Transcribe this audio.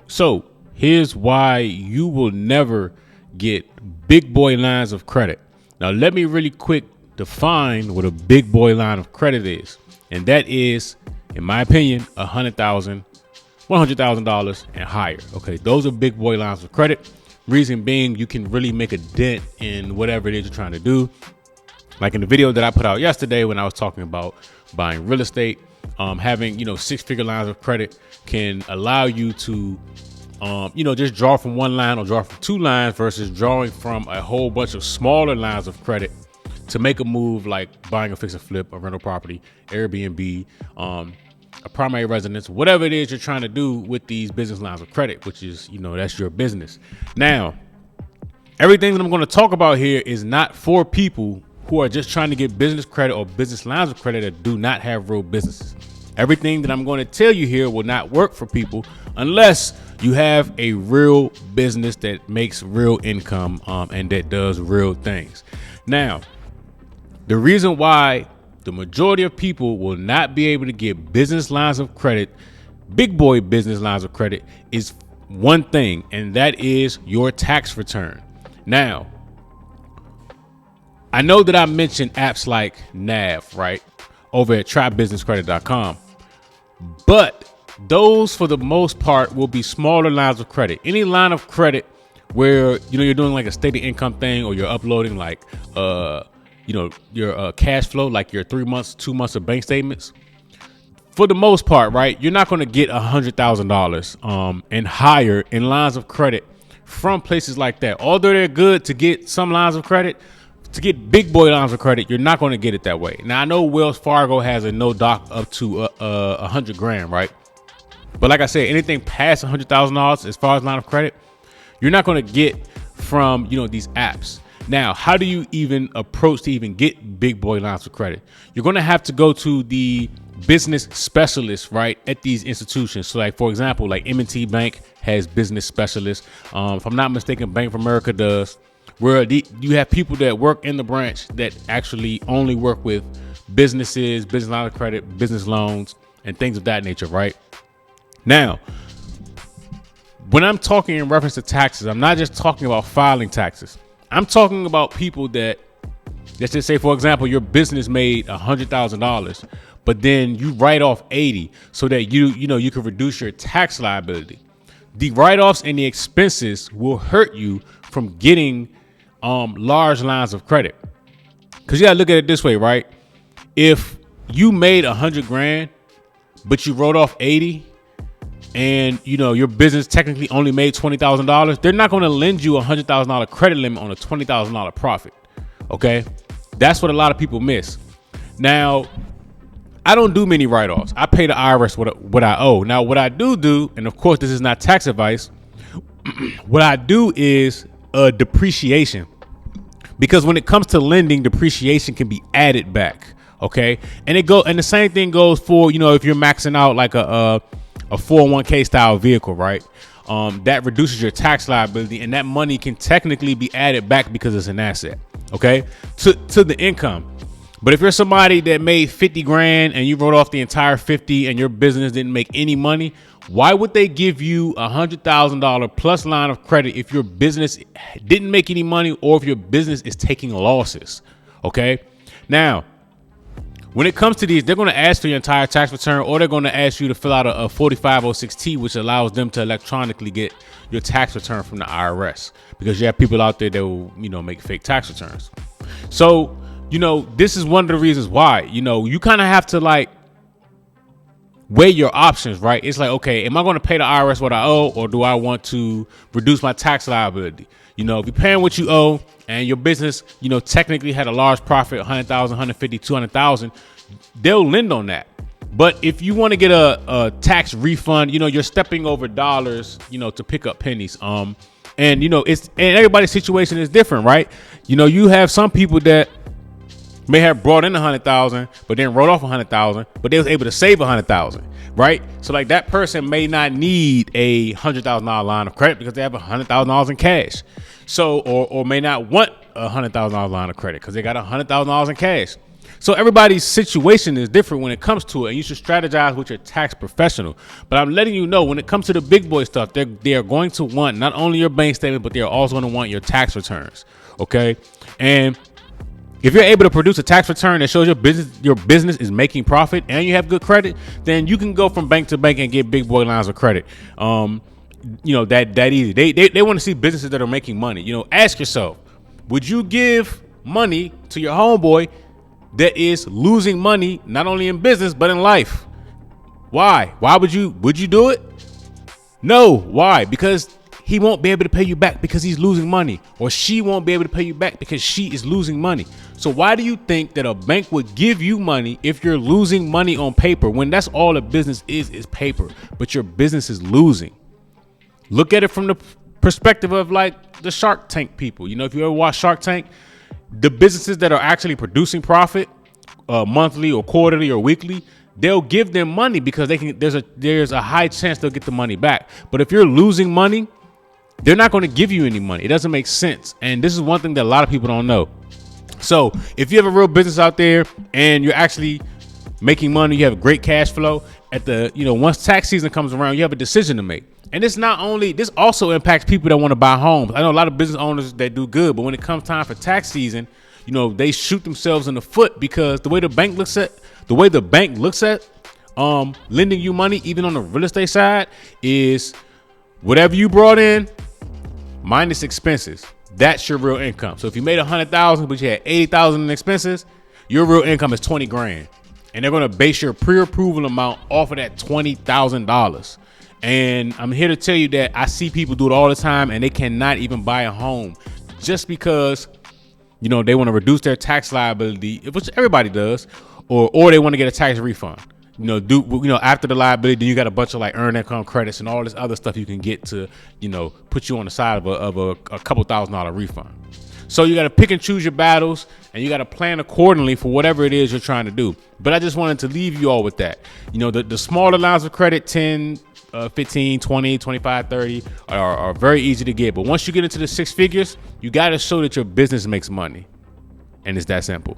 So here's why you will never get big boy lines of credit. Now, let me really quick define what a big boy line of credit is. And that is, in my opinion, $100,000, $100,000 and higher. Okay, those are big boy lines of credit. Reason being, you can really make a dent in whatever it is you're trying to do. Like in the video that I put out yesterday when I was talking about buying real estate, having, 6-figure lines of credit can allow you to, just draw from one line or draw from two lines versus drawing from a whole bunch of smaller lines of credit to make a move like buying a fix and flip, a rental property, Airbnb, a primary residence, whatever it is you're trying to do with these business lines of credit, which is, that's your business. Now, everything that I'm going to talk about here is not for people who are just trying to get business credit or business lines of credit that do not have real businesses. Everything that I'm going to tell you here will not work for people unless you have a real business that makes real income and that does real things. Now, the reason why the majority of people will not be able to get business lines of credit, big boy business lines of credit, is one thing, and that is your tax return. Now, I know that I mentioned apps like NAV, right, over at trybusinesscredit.com, but those for the most part will be smaller lines of credit. Any line of credit where, you're doing like a stated income thing, or you're uploading like, your cash flow, like your 3 months, 2 months of bank statements. For the most part, right, you're not going to get $100,000 and higher in lines of credit from places like that. Although they're good to get some lines of credit, to get big boy lines of credit, you're not going to get it that way. Now, I know Wells Fargo has a no doc up to $100,000, right? But like I said, anything past $100,000 as far as line of credit, you're not going to get from, these apps. Now, how do you even approach to even get big boy lines of credit? You're going to have to go to the business specialists, right, at these institutions. So like, for example, like M&T Bank has business specialists. If I'm not mistaken, Bank of America does, where you have people that work in the branch that actually only work with businesses, business line of credit, business loans, and things of that nature, right? Now, when I'm talking in reference to taxes, I'm not just talking about filing taxes. I'm talking about people that, let's just say, for example, your business made $100,000, but then you write off 80 so that you can reduce your tax liability. The write-offs and the expenses will hurt you from getting large lines of credit. Because you gotta look at it this way, right? If you made $100,000, but you wrote off 80, and your business technically only made $20,000, they're not going to lend you $100,000 credit limit on a $20,000 profit. Okay, that's what a lot of people miss. Now, I don't do many write-offs. I pay the IRS what I owe. Now, what I do, and of course this is not tax advice, what I do is depreciation, because when it comes to lending, depreciation can be added back. Okay, and the same thing goes for if you're maxing out like a 401k style vehicle, right? That reduces your tax liability, and that money can technically be added back because it's an asset, okay, to the income. But if you're somebody that made $50,000 and you wrote off the entire 50 and your business didn't make any money, why would they give you $100,000 plus line of credit if your business didn't make any money or if your business is taking losses? Okay, now, when it comes to these, they're going to ask for your entire tax return, or they're going to ask you to fill out a 4506T, which allows them to electronically get your tax return from the IRS, because you have people out there that will, make fake tax returns. So, this is one of the reasons why, you kind of have to like weigh your options, right? It's like, okay, am I going to pay the IRS what I owe, or do I want to reduce my tax liability? If you're paying what you owe and your business, technically had a large profit, 100,000, 150, 200,000, they'll lend on that. But if you want to get a tax refund, you're stepping over dollars, to pick up pennies. And everybody's situation is different, right? You have some people that may have brought in 100,000, but then wrote off 100,000, but they was able to save 100,000, right? So like that person may not need a $100,000 line of credit because they have $100,000 in cash. So, or may not want $100,000 line of credit because they got $100,000 in cash. So everybody's situation is different when it comes to it, and you should strategize with your tax professional. But I'm letting you know, when it comes to the big boy stuff, they are going to want not only your bank statement, but they're also going to want your tax returns. Okay, and if you're able to produce a tax return that shows your business is making profit and you have good credit, then you can go from bank to bank and get big boy lines of credit. That easy. They want to see businesses that are making money. Ask yourself, would you give money to your homeboy that is losing money not only in business but in life? Why? Would you do it? No. Why? Because he won't be able to pay you back because he's losing money, or she won't be able to pay you back because she is losing money. So why do you think that a bank would give you money if you're losing money on paper, when that's all a business is paper, but your business is losing? Look at it from the perspective of like the Shark Tank people. If you ever watch Shark Tank, the businesses that are actually producing profit monthly or quarterly or weekly, they'll give them money because there's a high chance they'll get the money back. But if you're losing money, they're not going to give you any money. It doesn't make sense. And this is one thing that a lot of people don't know. So if you have a real business out there and you're actually making money, you have great cash flow once tax season comes around, you have a decision to make. And this also impacts people that want to buy homes. I know a lot of business owners that do good, but when it comes time for tax season, they shoot themselves in the foot, because the way the bank looks at lending you money, even on the real estate side, is whatever you brought in minus expenses. That's your real income. So if you made $100,000 but you had $80,000 in expenses, your real income is $20,000, and they're going to base your pre-approval amount off of that $20,000. And I'm here to tell you that I see people do it all the time, and they cannot even buy a home just because they want to reduce their tax liability, which everybody does, or they want to get a tax refund. After the liability, then you got a bunch of like earned income credits and all this other stuff you can get to, put you on the side of a couple $1,000 refund. So you got to pick and choose your battles, and you got to plan accordingly for whatever it is you're trying to do. But I just wanted to leave you all with that. The smaller lines of credit, 10, 15, 20, 25, 30 are very easy to get. But once you get into the six figures, you got to show that your business makes money. And it's that simple.